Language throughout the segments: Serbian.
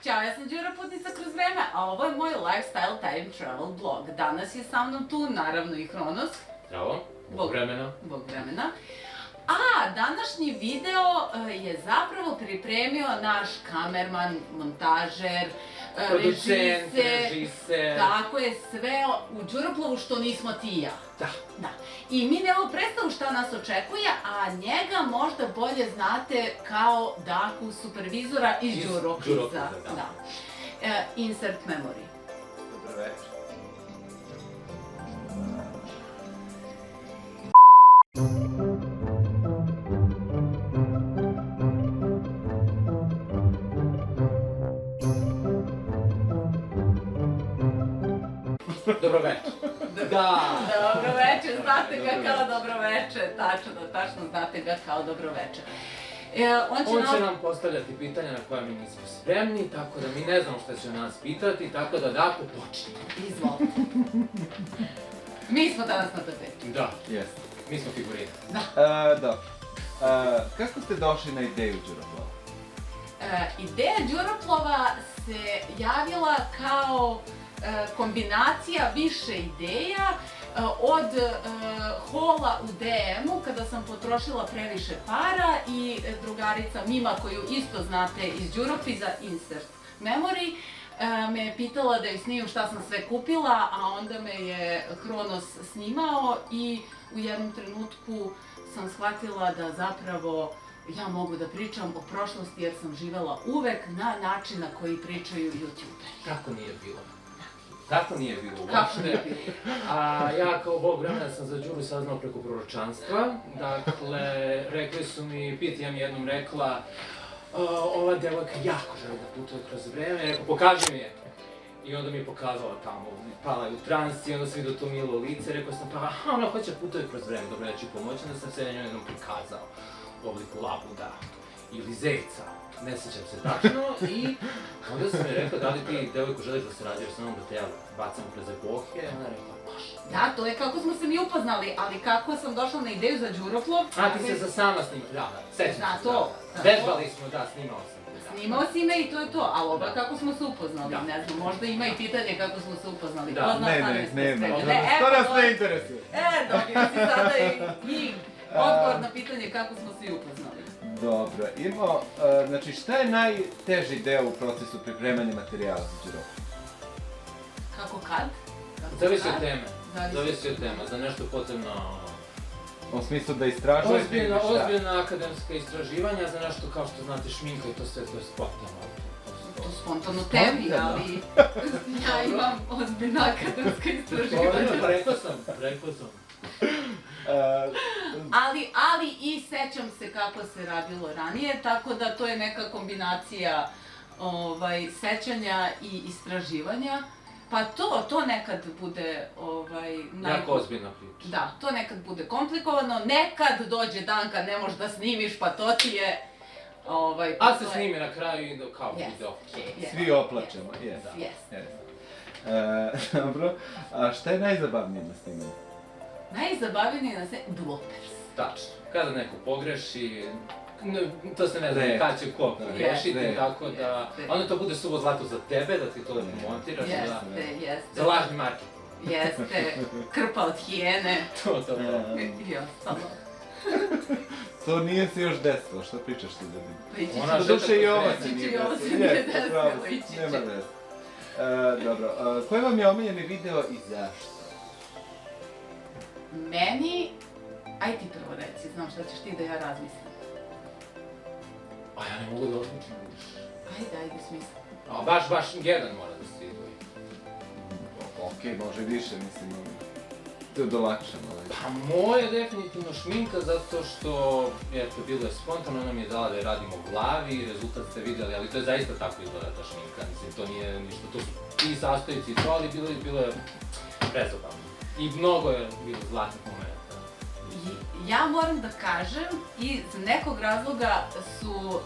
Ćao, ja sam Đura Putnica kroz vreme, a ovo je moj lifestyle time travel blog. Danas je sa mnom tu, naravno, i Hronos. Zdravo, bog vremena. Bog vremena. A današnji video je zapravo pripremio naš kamerman, montažer, režiser. Tako je, sve u Đuroplovu što nismo ti i ja. Da. I mi nemamo predstavu šta nas očekuje, a njega možda bolje znate kao Daku, supervizora iz Đuropiza. Da. Insert memory. Dobro večer. Dobro večer. Da. Dobro večer, znate ga kao dobro večer. Tačno znate ga kao dobro večer. On će nam postavljati pitanja na koja mi nismo spremni, tako da mi ne znamo šta će nas pitati, tako da Dako počne. Izvolite. Mi smo danas na tapetu. Da, Jeste. mi smo figurini. Dobro. Kako ste došli na ideju Đuroplova? Ideja Đuroplova se javila kao kombinacija više ideja od hola u DM-u kada sam potrošila previše para i drugarica Mima, koju isto znate iz Đuropiza, insert memory, me je pitala da joj snimim šta sam sve kupila, a onda me je Hronos snimao i u jednom trenutku sam shvatila da zapravo ja mogu da pričam o prošlosti jer sam živela uvek na način na koji pričaju youtuberi. Tako nije bilo. Tako nije bilo Kako nije uopšte. bilo? A ja kao bog vremena sam za Đuru saznao preko proročanstva. Dakle, rekli su mi, Pitija mi jednom rekla, ova devojka jako želi da putuje kroz vreme, rekao, pokaži mi je. I onda mi je pokazala tamo, pala je u trans i onda sam vidio to milo lice, rekao sam pa, aha, ona hoće putuje kroz vreme, dobro, ja ću pomoći, onda sam se njoj jednom prikazao u obliku labuda ili zeca, ne sjećam se tačno, i onda sam mi rekao da li ti devojko želiš da se rađaš sa mnom, da te ja bacam kroz epohe, ona je rekla baš. Da, to je kako smo se mi upoznali, ali kako sam došla na ideju za Đuroplov... A, ti se sama snimao, da, sećam se. Da, to. Vežbali smo, da, snimao sam. Snimao si me i to je to, ali ova kako smo se upoznali, ne znam, možda ima i pitanje kako smo se upoznali. Da, ne, to nas ne interesuje. Dobio si sada i odgovor na pitanje kako smo se upoznali. Dobro, imamo, znači šta je najteži deo u procesu pripremanja materijala za Đuroplov? Kako kad? Zavisi od teme, zavisi od teme, za nešto potrebno... U smislu da istražujete ili šta? Ozbiljna akademska istraživanja, za nešto kao što znate šminka i to sve to je spontano. To spontano tebi, ali ja imam ozbiljna akademska istraživanja. Rekao sam. Ali i sećam se kako se radilo ranije, tako da to je neka kombinacija sećanja i istraživanja. Pa to nekad bude jako ozbiljna priča. Da, to nekad bude komplikovano, nekad dođe dan kad ne možeš da snimiš, pa to ti je... A se snimi na kraju i kao bude okej. Svi oplačemo, jes. Dobro, a šta je najzabavnije na snimanju? Najzabavnije na snimanju? Bloopers. Tačno, kada neko pogreši, to se ne zna kad će ko pogrešiti, tako da... Onda to bude suvo zlato za tebe, da ti to lepo montiraš, za lažni marketing. Jeste, krpa od hijene. To. I ostalo. To nije se još desilo, šta pričaš ti ljudima? Ona Doduše i ovo se Ići nije će i ovo se desilo. nije desilo, ići će. Nema veze. Dobro, koji vam je omiljeni video i zašto? Meni... Aj ti prvo reci, znam šta ćeš ti da ja razmislim. A ja ne mogu da odlučim više. Ajde, smisli. A baš jedan mora da se izdvoji. Okej, može više, mislim, to je dolakšano. Pa moje je definitivno šminka zato što, eto, bilo je spontano, ona mi je dala da je radim u glavi, rezultat ste vidjeli, ali to je zaista tako izgleda ta šminka, mislim, to nije ništa, to su i sastojci i to, ali bilo je prezabavno. I mnogo je bilo zlatnih momenta. Ja moram da kažem, iz nekog razloga su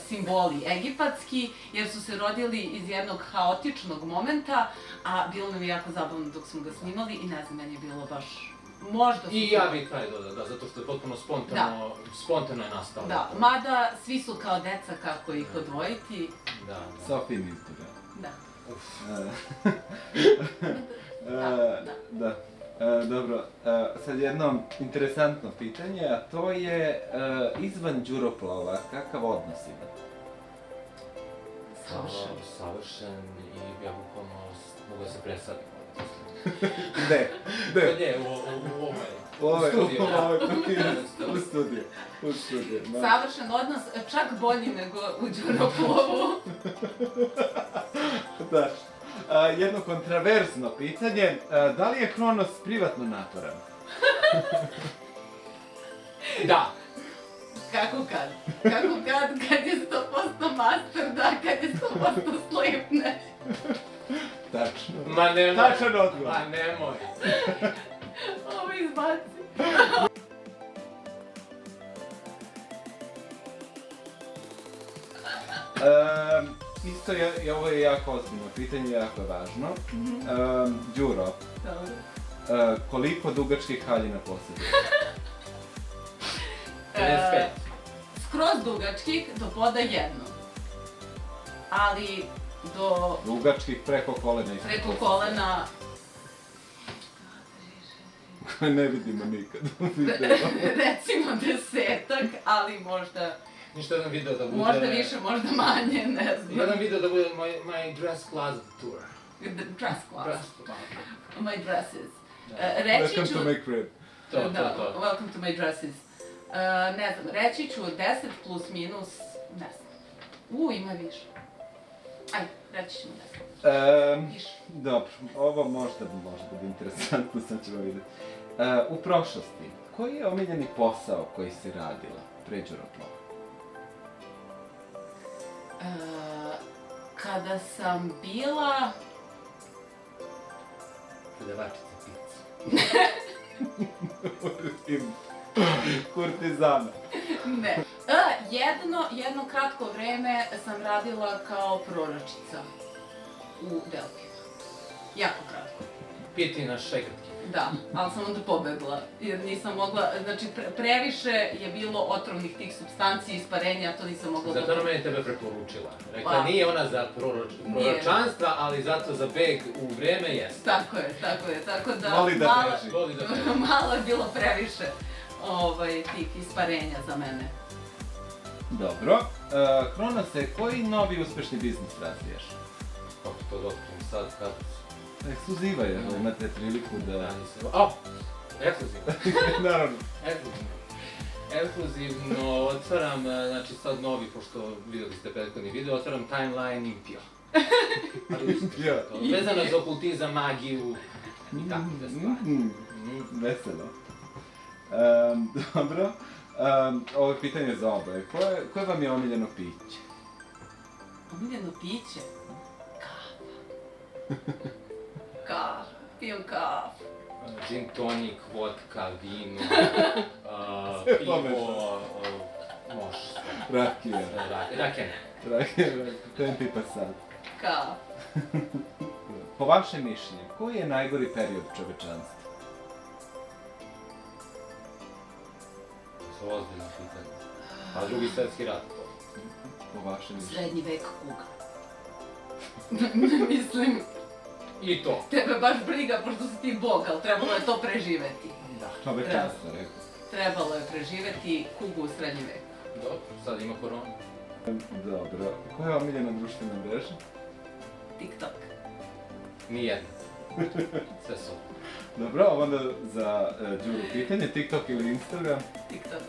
simboli egipatski, jer su se rodili iz jednog haotičnog momenta, a bilo nam je jako zabavno dok smo ga snimali i ne znam, meni je bilo baš Možda su... I ja bih taj dodao, da, zato što je potpuno spontano je nastao. Da, mada svi su kao deca kako ih odvojiti. Da. Sofin izbora. Da. Da. Dobro, sad jedno interesantno pitanje, a to je izvan Đuroplova, kakav odnos ima? Savršen i ja bukvalno mogu da se presadim. Gde? Gdje? U studiju. Savršen odnos, čak bolji nego u Đuroplovu. Da. Jedno kontraverzno pitanje, da li je Hronos privatno natoran? Da. Kako kad je 100% master, da, kad je 100% slip, ne. Tačno. Ma nemoj. Tačan odgovor. Ma nemoj. Ovo izbaci. Isto je, ovo je jako ozbiljno pitanje, jako je važno. Đuro, Dobro. koliko dugačkih haljina posjeduje? 55. Skroz dugačkih do poda jedno. Ali do Dugačkih preko kolena i preko kolena... koje ne vidimo nikad. Recimo 10-ak, ali možda... Ništa jedan video da bude... Možda više, možda manje, ne znam. Jedan video da bude my dress closet tour. Dress class. Dress closet. My dresses. Welcome Reći ću... to my crib. To. Welcome to my dresses. Ne znam, reći ću 10 plus minus, ne znam. Ima više. Ajde, reći ćemo 10. Više. Dobro, ovo možda bude interesantno, sad ćemo vidjeti. U prošlosti, koji je omiljeni posao koji si radila pre Đuroplova? Kada sam bila... Prodavačica pizza. Kurtizana. Ne. Jedno kratko vreme sam radila kao proročica u Delfinu. Jako kratko. Pitina šegrtki. Da, ali sam onda pobegla, jer nisam mogla, znači previše je bilo otrovnih tih supstanci i isparenja, to nisam mogla... Zato ona meni tebe preporučila. Rekla, nije ona za proročanstva, ali zato za beg u vreme jeste. Tako je, tako da... Voli da beži. Malo je bilo previše tih isparenja za mene. Dobro. Hronose, koji novi uspešni biznis razvijaš? Kako to dotknem sad kad... Ekskluziva je, imate priliku da... Ekskluzivno. Naravno. Ekskluzivno otvaram, znači sad novi, pošto vidjeli ste prethodni video, otvaram Timeline Impio. Vezano je za okultizam, magiju i takve stvari. Veselo. Dobro. Ovo je pitanje za oboje. Koje vam je omiljeno piće? Omiljeno piće? Kafa. Pijem kafu. Gin tonic, vodka, vino, pivo, može sve. Rakija. Rakija. Tempi pasat. Kafa. Po vašem mišljenju, koji je najgori period čovečanstva? To su ozbiljno pitanje. A Drugi svjetski rat? Po vašem mišljenju. Srednji vek kuga. Mislim... I to. Tebe baš briga, pošto si ti bog, ali trebalo je to preživeti. Da. Čovečanstvo, rekao. Trebalo je preživeti kugu u srednji vek. Dobro, sad ima korona. Dobro. Koja je omiljena društvena mreža? TikTok. Nijedna. Sve su. Dobro, onda za Đuru pitanje, TikTok ili Instagram? TikTok.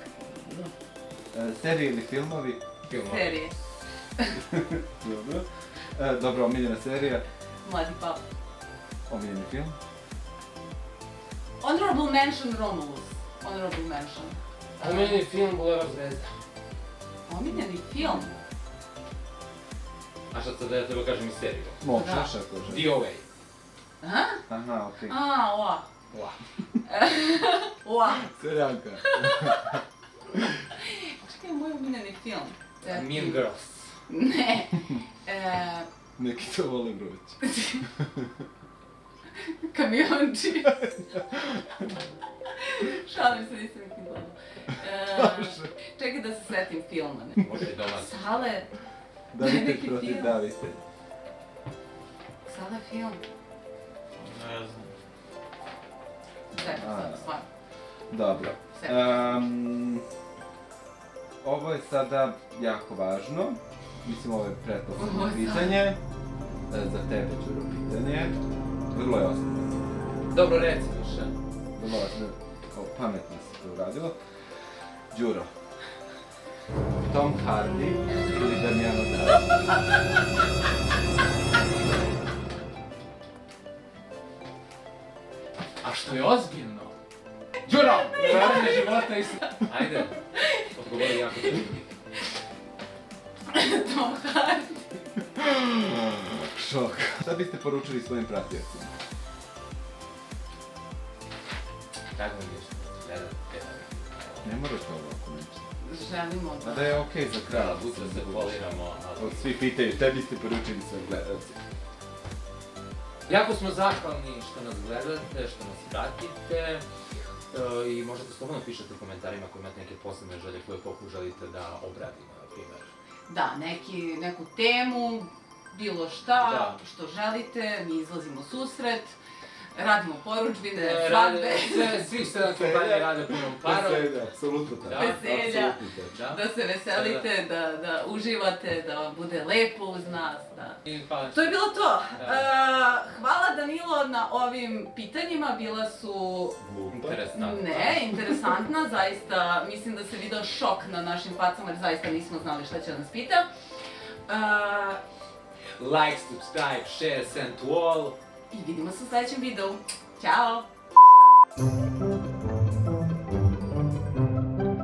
Serije ili filmovi? Serije. Dobro. Dobro, omiljena serija? Mladi pap. Omiljeni film? Honorable mention Romulus. Honorable mention. Omiljeni film Bulevar zvezda. Omiljeni film? A šta sad da ja treba kažem i seriju? Možeš ako želiš. DOA. Aha? Aha, okej. Oa. Ua. Oa. Seljanka. Čekaj, moj omiljeni film. Mean Girls. Ne. Neki to vole broć. Kamionči. Šalim se, nisam ih ni gledala. Čekaj da se setim filma. Može i domaći. Sale, Davitelj neki protiv film. davitelja. Sale film. Ne znam. Setim sad, stvarno. Dobro. Setim. Ovo je sada jako važno. Mislim, ovo je pretposlednje Ovo je pitanje. Za tebe, Đuro, pitanje. Vrlo je osnovno. Dobro, reci više. Vrlo osnovno. Kao pametno se to uradilo. Đuro. Tom Hardy ili Damjano Davić? A što je ozbiljno? Đuro! Vrane života i sve. Ajde. Odgovori jako teško pitanje. Tom Hardy. Šok. Šta biste poručili svojim pratiocima? Tako mi nešto. Gledajte. Ne morate ovo ako nećete. Želimo A da... da je okej za kraj. Da, budu se poliramo. Od svi pitaju, šta biste poručili svojim gledalcima? Jako smo zahvalni što nas gledate, što nas pratite. I možete slobodno pišete u komentarima ako imate neke posebne želje koje koliko želite da obradimo, na primjer. Da, neku temu, bilo šta, Da. što želite, mi izlazimo u susret, radimo porudžbine, Rade, svadbe, svih 7 kompanija rade punom parom. Veselja, apsolutno tako. Da, veselja, apsolutno tako. Da. da se veselite, da uživate, da vam bude lepo uz nas. Da. I hvala. To je bilo to. Da. Hvala Danilo na ovim pitanjima, bila su Interesantno. interesantna, zaista mislim da se video šok na našim facama jer zaista nismo znali šta će da nas pita. Like, subscribe, share, send to all. I vidimo se u sledećem videu. Ćao!